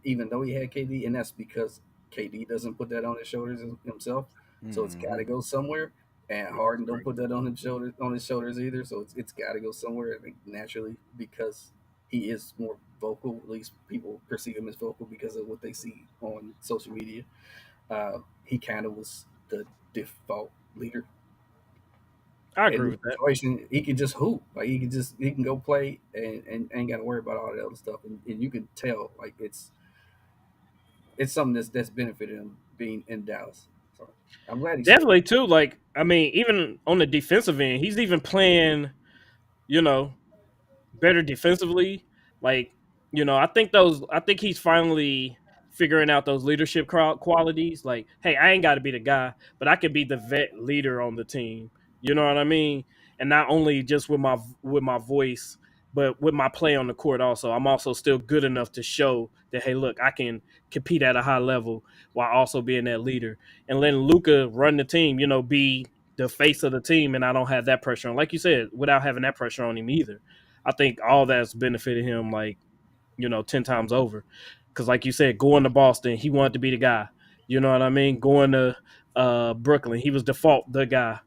even though he had KD, and that's because KD doesn't put that on his shoulders himself. So it's got Hmm. to go somewhere. And Harden don't put that on his shoulders either. So it's got to go somewhere. I think naturally because he is more vocal. At least people perceive him as vocal because of what they see on social media. He kind of was the default leader I in agree this with that. situation. He can just hoop. Like he can go play and ain't got to worry about all that other stuff. And you can tell like it's something that's benefited him being in Dallas. So I'm glad he stayed. Definitely too. Like I mean, even on the defensive end, he's even playing. You know, better defensively. Like, I think those. I think he's finally figuring out those leadership qualities. Like, hey, I ain't got to be the guy, but I can be the vet leader on the team. You know what I mean? And not only just with my voice, but with my play on the court. Also, I'm also still good enough to show that hey, look, I can compete at a high level while also being that leader and letting Luca run the team. Be the face of the team, and I don't have that pressure on. Like you said, without having that pressure on him either. I think all that's benefited him like 10 times over. Because like you said, going to Boston, he wanted to be the guy. You know what I mean? Going to Brooklyn, he was default the guy.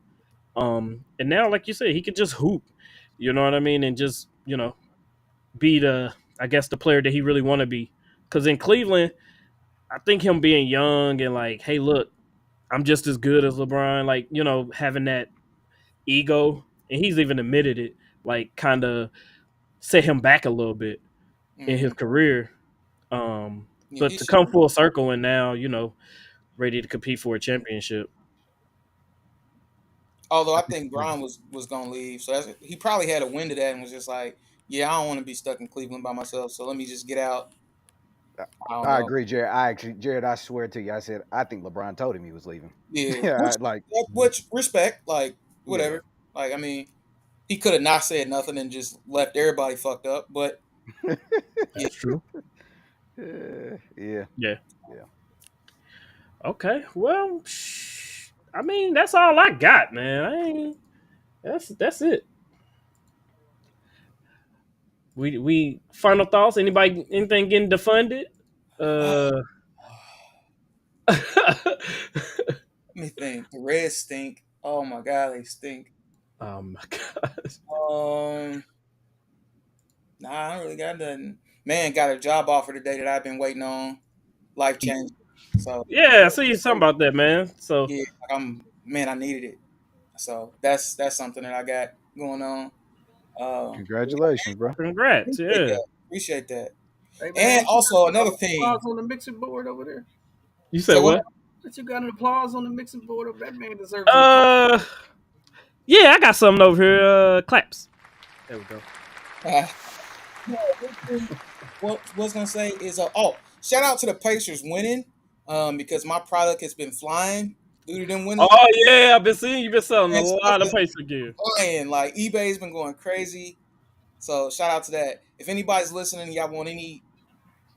And now, like you said, he could just hoop. You know what I mean? And just be the I guess the player that he really want to be. Because in Cleveland, I think him being young and like, hey, look, I'm just as good as LeBron. Like having that ego, and he's even admitted it. Like kind of set him back a little bit in his Hmm. career. Yeah, But he to should. come full circle and now, ready to compete for a championship. Although I think Brian was gonna leave, so he probably had a wind of that and was just like, "Yeah, I don't want to be stuck in Cleveland by myself, so let me just get out." I I don't I know. agree, Jared. Jared, I swear to you, I said I think LeBron told him he was leaving. Yeah, Yeah, like which respect, like yeah. whatever. Like I mean, he could have not said nothing and just left everybody fucked up. But yeah, That's true. Yeah, Yeah. yeah. Okay. Well, I mean, that's all I got, man. I ain't, that's it. We final thoughts. Anybody anything getting defunded? Uh. let me think. The Reds stink. Oh my god, they stink. Oh my gosh. Um, nah, I don't really got nothing. Man, got a job offer today that I've been waiting on. Life changing. So Yeah, I see you talking about that, man. So yeah, man, I needed it. So that's something that I got going on. Yeah, Congratulations, bro. congrats. appreciate Yeah. that. Appreciate that. Hey man, And ain't you also got another some thing. applause on the mixing board over there? You said So what? what? That you got an applause on the mixing board over that man deserves an applause. Uh yeah, I got something over here. Claps. There we go. No, one thing what was gonna say is shout out to the Pacers winning because my product has been flying due to them winning. Oh yeah, I've been seeing you been selling a And stuff lot of has been pacer gear. flying. Like eBay's been going crazy. So shout out to that. If anybody's listening, y'all want any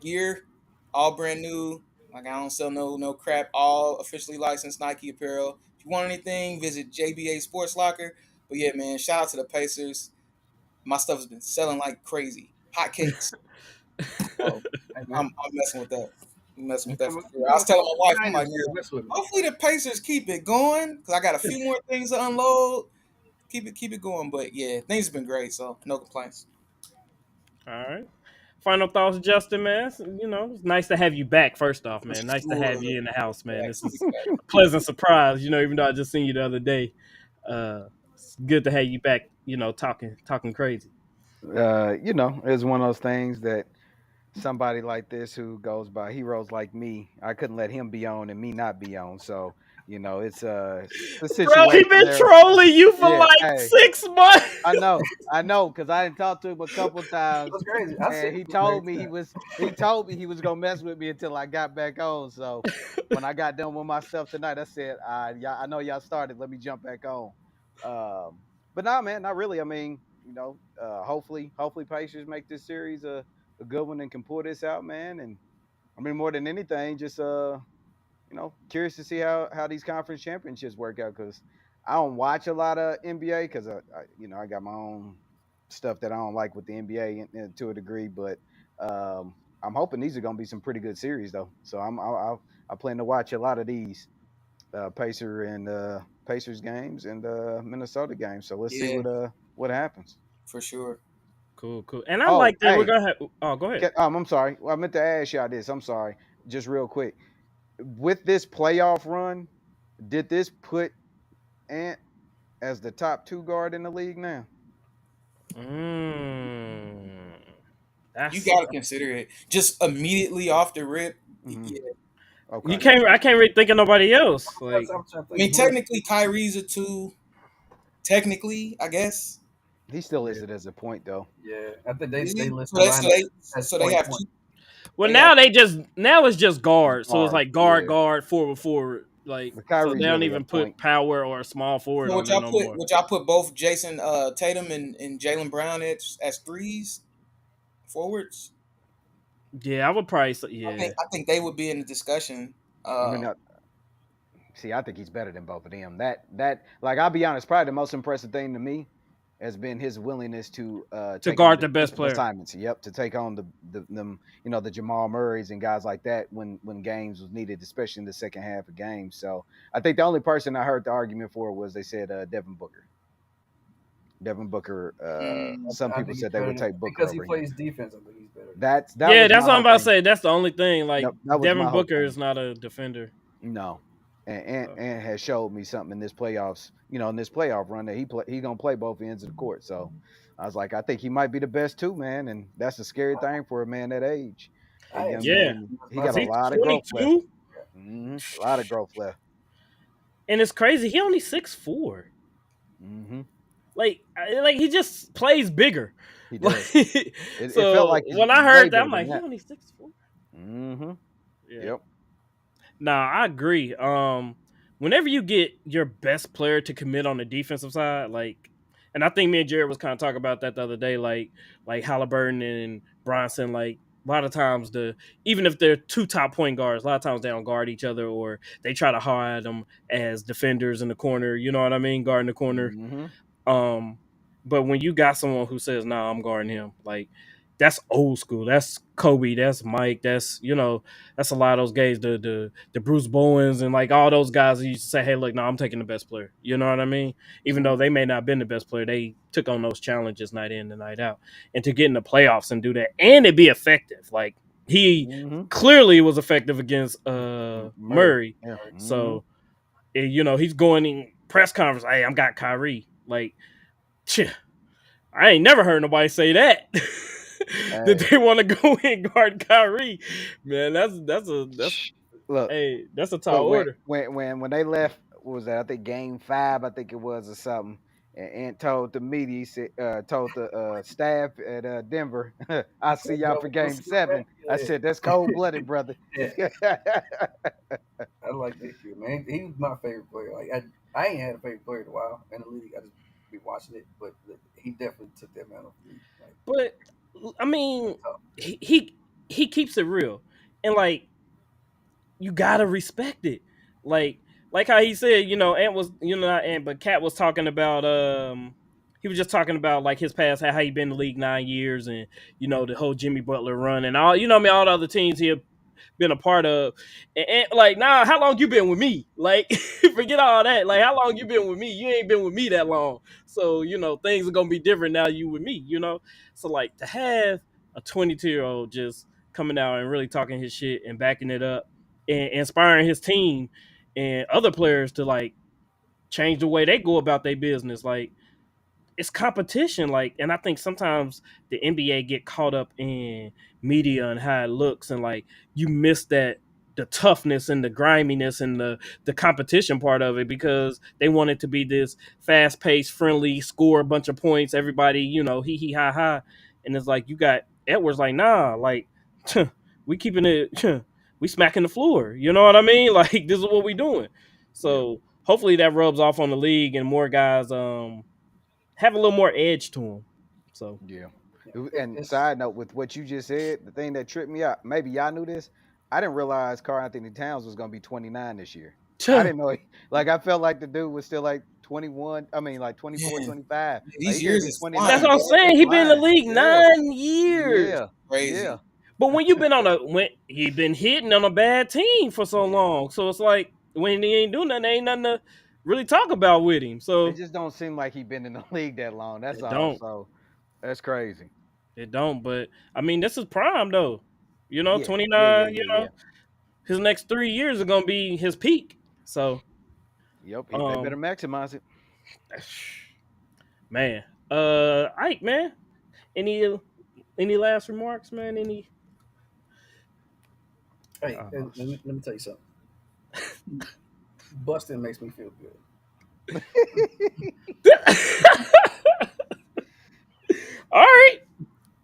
gear, all brand new. Like I don't sell no crap. All officially licensed Nike apparel. If you want anything, visit JBA Sports Locker. But yeah, man, shout out to the Pacers. My stuff has been selling like crazy, hotcakes. So Hey man, I'm messing with that. I'm messing with that for you sure. I was telling my come wife, I'm behind like, us man, here, mess with me. hopefully the Pacers keep it going because I got a few more things to unload. Keep it going. But yeah, things have been great, so no complaints. All right. Final thoughts, Justin, man. It's nice to have you back, first off, For man. Nice to sure. have you in the house, man. Facts, This is big facts. a pleasant surprise, even though I just seen you the other day. It's good to have you back, talking crazy. It's one of those things that somebody like this who goes by heroes like me, I couldn't let him be on and me not be on. So it's a Bro, he situation been there. trolling you for Yeah, like hey, 6 months. I know, because I didn't talk to him a couple times, That's crazy. I see and it next time. he told me he was gonna mess with me until I got back on. So when I got done with my stuff tonight, I said, yeah, I know y'all started. Let me jump back on. Um, but nah, man, not really. I mean, hopefully Pacers make this series a good one and can pull this out, man. And I mean, more than anything, just curious to see how these conference championships work out because I don't watch a lot of NBA because I got my own stuff that I don't like with the NBA to a degree, but I'm hoping these are going to be some pretty good series though. So I plan to watch a lot of these Pacers games and Minnesota games. So let's see Yeah, what happens. for sure. Cool, cool. And I Oh, like that we're hey, gonna have. Oh, go ahead. I'm sorry. Well, I meant to ask y'all this. I'm sorry. Just real quick. With this playoff run, did this put Ant as the top two guard in the league now? Mm, You that's got to consider it. Just immediately off the rip. Hmm. Yeah. you Okay. can't. I can't really think of nobody else. Like, I'm trying to I think mean, who else. technically, Kyrie's a two. Technically, I guess. He still Yeah, listed as a point though. yeah. I think Is they he? list So the they so lineup they as so they point have point. two. well, They have now it's just guard. So it's Guard. like guard, Yeah. guard, forward, forward. Like, But so they Kyrie's don't really a even put point. power or small forward so on there no more. would y'all put both Jason Tatum and Jalen Brown as threes forwards? Yeah, I would probably say, yeah. I think they would be in the discussion. I mean, see, I think he's better than both of them. That like I'll be honest, probably the most impressive thing to me has been his willingness to To take on guard the best defensive player. assignments. Yep, to take on the them the Jamal Murrays and guys like that when games was needed, especially in the second half of games. So I think the only person I heard the argument for was they said Devin Booker. Devin Booker. Mm, Some I people think he's said they better would than take Booker because he over him. plays defense. I think he's better than That Yeah, was that's my what I'm whole about to thing. say. That's the only thing. Like, Yep, that was my Devin whole Booker thing. is not a defender. No, So, and has showed me something in this playoffs. In this playoff run that he gonna play both ends of the court. So I was like, I think he might be the best too, man. And that's a scary thing for a man that age. That I young actually yeah, man, he was he my got because a he's favorite lot of player. growth left. 22, A lot of growth left. and it's crazy. He only 6'4". Hmm. Like he just plays bigger. He Like, does. It felt so like he's when I way heard that, better I'm than like, he that. only 6'4". Hmm. Yeah. Yep. Nah, I agree. Whenever you get your best player to commit on the defensive side, like, and I think me and Jared was kind of talking about that the other day, like Halliburton and Bronson, like a lot of times even if they're two top point guards, a lot of times they don't guard each other or they try to hide them as defenders in the corner. You know what I mean? Guarding the corner. Hmm. Um, but when you got someone who says, "Nah, I'm guarding him," like that's old school. That's Kobe. That's Mike. That's a lot of those guys. The Bruce Bowens and like all those guys who used to say, "Hey, look, no, I'm taking the best player." You know what I mean? Even though they may not have been the best player, they took on those challenges night in and night out, and to get in the playoffs and do that and it be effective. Like he Hmm. clearly was effective against Murray. Murray. Yeah. Hmm. So he's going in press conference. Hey, I'm got Kyrie. Like, I ain't never heard nobody say that. That Hey, they want to go in guard Kyrie. Man, that's look. hey, that's a tall Look, order. when they left, what was that? I think game 5, I think it was or something. And told the media, he said, told the staff at Denver, "I'll see y'all for We'll game see you back. 7." I Yeah, said, "That's cold blooded, brother." yeah. I like that shit, man. He was my favorite player. Like I ain't had a favorite player in a while in the league. I just be watching it, but he definitely took that man off the league. Like But I mean, that's tough. he keeps it real, and like you gotta respect it. Like like how he said, Ant was not Ant, but Cat was talking about he was just talking about like his past, how he been in the league 9 years, and the whole Jimmy Butler run and all. What I mean, all the other teams he had been a part of, and like, nah, how long you been with me? Like, forget all that. Like, how long you been with me? You ain't been with me that long, so things are gonna be different now. You with me, So like to have a 22-year-old just coming out and really talking his shit and backing it up and inspiring his team and other players to like change the way they go about their business. Like it's competition. Like, and I think sometimes the NBA get caught up in media and how it looks, and like you miss that the toughness and the griminess and the competition part of it because they want it to be this fast paced, friendly, score a bunch of points, everybody, hee hee ha ha, and it's like you got Edwards like nah, like we keeping it, we smacking the floor. You know what I mean? Like this is what we doing. Yeah. So hopefully that rubs off on the league and more guys have a little more edge to them. So Yeah. Yeah, And it's side note, with what you just said, the thing that tripped me out, maybe y'all knew this. I didn't realize Carl Anthony Towns was gonna be 29 this year. I didn't know like I felt like the dude was still like 21. I mean like 24, Man, 25. Like these he could years be is that's 29. what flying, I'm bro. saying. He been in the Flying. league Yeah. 9 years. Yeah. Yeah. Crazy. But when you've been when he been hitting on a bad team for so Yeah. long, so it's like when he ain't doing nothing, there ain't nothing to really talk about with him. It So just don't seem like he been in the league that long. That's it all. don't, So that's crazy. it don't. But I mean, this is prime though. Yeah. Yeah. Yeah. 29. Yeah. Yeah. His next 3 years are gonna be his peak. So, Yep. They better um, maximize it. man, Ike, man, any any last remarks, man? Any? hey, Uh, let me tell you something. Busting makes me feel good. all right,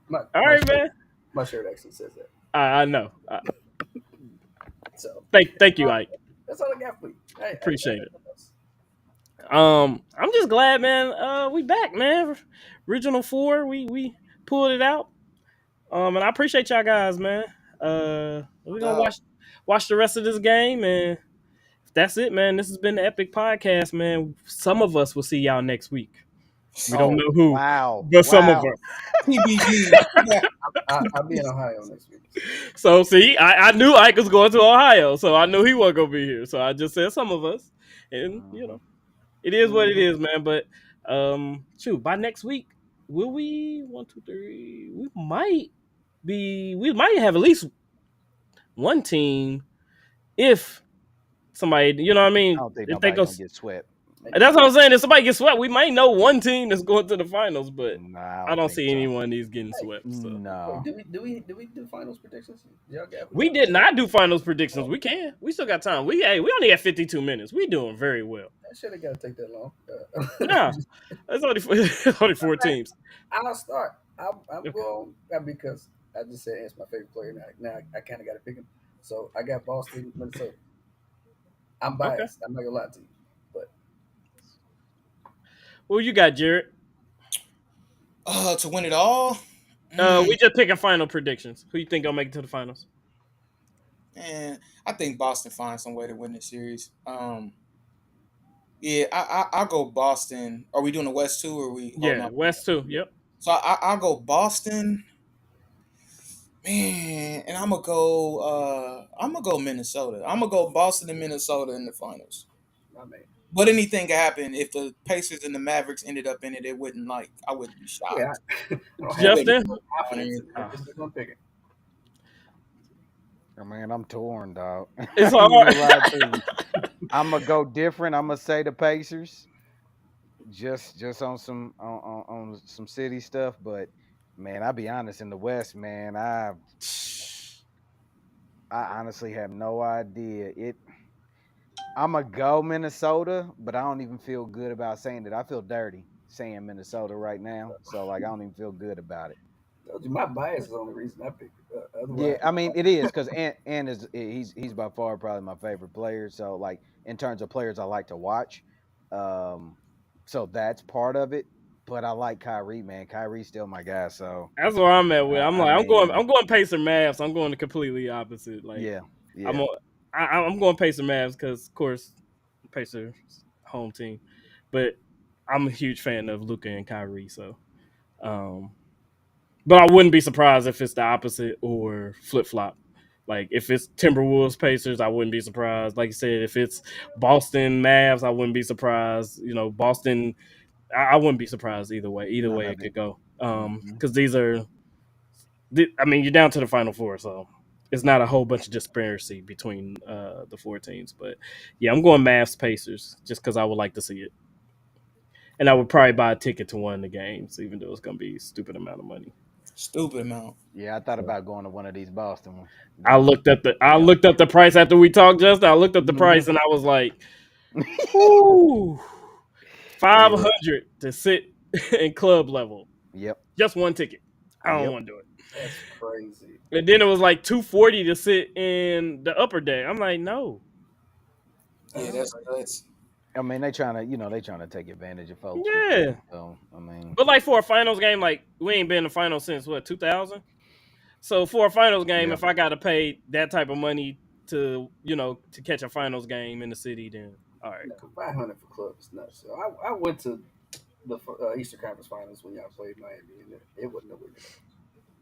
My all my right, shirt man. my shirt actually says that. I know. So Thank you, uh, Ike. that's all I got for you. I got Appreciate it. nothing else. I'm just glad, man. We back, man. Original four, we pulled it out. And I appreciate y'all guys, man. No We're gonna doubt. watch the rest of this game, and that's it, man. This has been the Epic Podcast, man. Some of us will see y'all next week. We don't Oh, know who, wow. but some of Wow. us. TBG. I'll be in Ohio next week. So. So see, I knew Ike was going to Ohio, so I knew he wasn't gonna be here. So I just said some of us, and Mhm. it is what it Mm-hmm. is, man. But shoot, by next week, will we 1, 2, 3? We might have at least one team if somebody, you know what I I mean? don't think If they nobody go, gonna get swept. that's what I'm saying. If somebody gets swept, we might know one team that's going to the finals, but Nah, I I don't don't think see so. anyone of these getting Hey, swept. So No. wait, do we do finals predictions? Y'all got we we got did not do finals predictions. oh, We can. We still got time. We only have 52 minutes. We doing very well. that shit ain't gotta take that long. Nah, it's only only four teams. I'll start. I'm Okay. going because I just said it's my favorite player now. Now I kind of got to pick him. So I got Boston, Minnesota. I'm Okay. biased. I'm not gonna lie to you, but Well, you got Jared. To win it all. Mm, We just picking final predictions. Who you think gonna make it to the finals? man, I think Boston finds some way to win the series. Yeah, I'll go Boston. Are we doing the West too, or are we holding Yeah, on? West too. Yep. So I'll go Boston, man, and I'm gonna go Minnesota. I'm gonna go Boston and Minnesota in the finals. my man. But anything could happen if the Pacers and the Mavericks ended up in it. It wouldn't I wouldn't be Yeah, shocked. I don't I have wouldn't Justin. be no confidence. honored. I'm Ah, just gonna pick it. Oh, man, I'm torn, dog. I it's ain't even hard. gonna lie to you. I'm gonna go different. I'm gonna say the Pacers, just on on some city stuff. But man, I'll be honest. In the West, man, I honestly have no idea. I'm gonna go Minnesota, but I don't even feel good about saying it. I feel dirty saying Minnesota right now. So like, I don't even feel good about it. Told you, my bias is the only reason I picked it. Yeah, Otherwise, I mean it is because Ant is he's by far probably my favorite player. So like in terms of players I like to watch, um, so that's part of it. But I like Kyrie, man. Kyrie's still my guy. So That's where I'm at with. I'm I like, mean, I'm going Pacer Mavs. I'm going the completely opposite. Like, yeah, I'm yeah, on, I'm going Pacer Mavs because, of course, Pacers home team. But I'm a huge fan of Luca and Kyrie. So, um, but I wouldn't be surprised if it's the opposite or flip flop. Like if it's Timberwolves Pacers, I wouldn't be surprised. Like you said, if it's Boston Mavs, I wouldn't be surprised. Boston, I wouldn't be surprised either way. Either none way of it it. could go. Hmm. Because these are, I mean, you're down to the final four, so it's not a whole bunch of disparity between the four teams. But yeah, I'm going Mavs Pacers just because I would like to see it. and I would probably buy a ticket to one of the games, even though it's gonna be a stupid amount of money. Stupid amount. Yeah, I thought about going to one of these Boston ones. I But looked up the I yeah. looked up the price after we talked just. I looked up the Mhm. price and I was like, "Ooh, Yeah. 500 to sit in club level, Yep. just one ticket. I don't Yep. want to do it." That's crazy. And then it was like 240 to sit in the upper deck. I'm like, no, Yeah, That's that's I mean, they trying to, they trying to take advantage of folks with that. yeah. So, I mean, But like for a finals game, like we ain't been in the finals since what 2000. So for a finals game, yeah. if I got to pay that type of money to to catch a finals game in the city, then all right, no, cool. 500 for club is nuts. So I went to the Eastern Conference Finals when y'all played Miami, and it wasn't nowhere near that.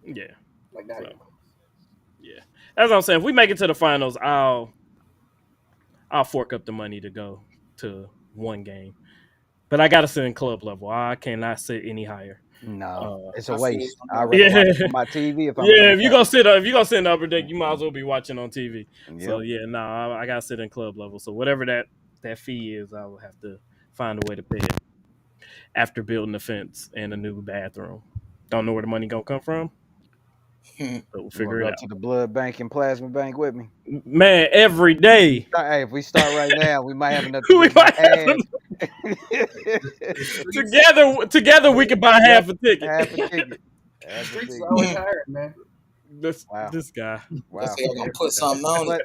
Yeah. Like not So even close. yeah, as I'm saying, if we make it to the finals, I'll fork up the money to go to one game. But I got to sit in club level. I cannot sit any higher. No, Uh, it's a I feel waste. I'd you. rather yeah, watch it on my TV if I'm in yeah. them. If you gonna sit in the upper deck, you might as well be watching on TV. So Yep. yeah, no, I gotta sit in club level. So whatever that fee is, I will have to find a way to pay it after building a fence and a new bathroom. Don't know where the money gonna come from, but we'll You want figure to it go out. to the blood bank and plasma bank with me? Man, every day Hey, if we start right now, we might have enough to we get by might have half. The streets, together we can buy Yep, half a ticket. half a ticket. the Half a streets is ticket. always hiring, man. this Wow, this guy. Let's wow. say I'm gonna put something on But it.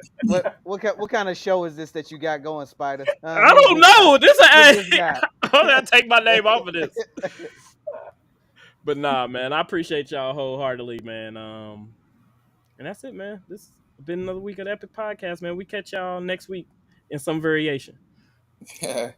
what kind of show is this that you got going, Spider? I Who's don't this guy? know. This Who's this a guy? I gotta take my name off of this. But nah, man, I appreciate y'all wholeheartedly, man. And that's it, man. This has been another week of the Epic Podcast, man. We catch y'all next week in some variation. Yeah.